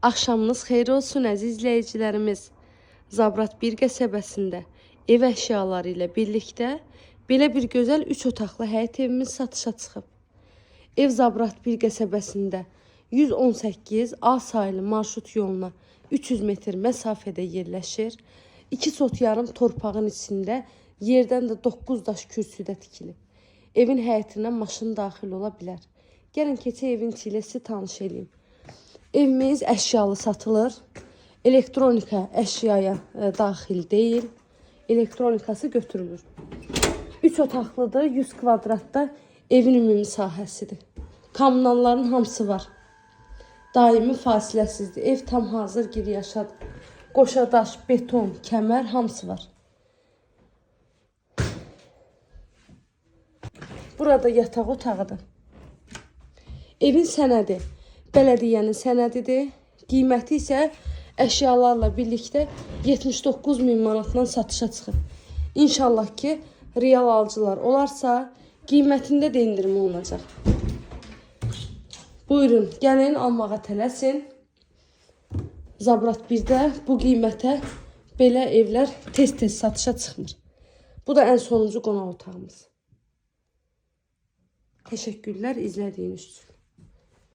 Axşamınız xeyir olsun əziz izləyicilərimiz. Zabrat 1 qəsəbəsində ev əşyaları ilə birlikdə belə bir gözəl 3 otaqlı həyət evimiz satışa çıxıb. Ev Zabrat 1 qəsəbəsində 118 A sayılı marşrut yoluna 300 metr məsafədə yerləşir. 2 sot yarım torpağın içində yerdən də 9 daş kürsüdə tikilib. Evin həyətinə maşın daxil ola bilər. Gəlin keçə evin içi ilə sizi tanış edeyim. Evimiz əşyalı satılır. Elektronika əşyaya daxil deyil. Elektronikası götürülür. 3 otaqlıdır, 100 kvadratda evin ümumi sahəsidir. Kommunalların hamısı var. Daimi fasiləsizdir. Ev tam hazır giriyaşadır. Qoşadaş, beton, kəmər hamısı var. Burada yataq otağıdır. Evin sənədi bələdiyyənin sənədidir. Qiyməti isə əşyalarla birlikdə 79.000 manatdan satışa çıxıb. İnşallah ki, real alıcılar olarsa, qiymətində də indirim olunacaq. Buyurun, gəlin almağa tələsin. Zabrat 1-də bu qiymətə belə evlər tez-tez satışa çıxmır. Bu da ən sonuncu qonaq otağımız. Təşəkkürlər izlədiyiniz üçün.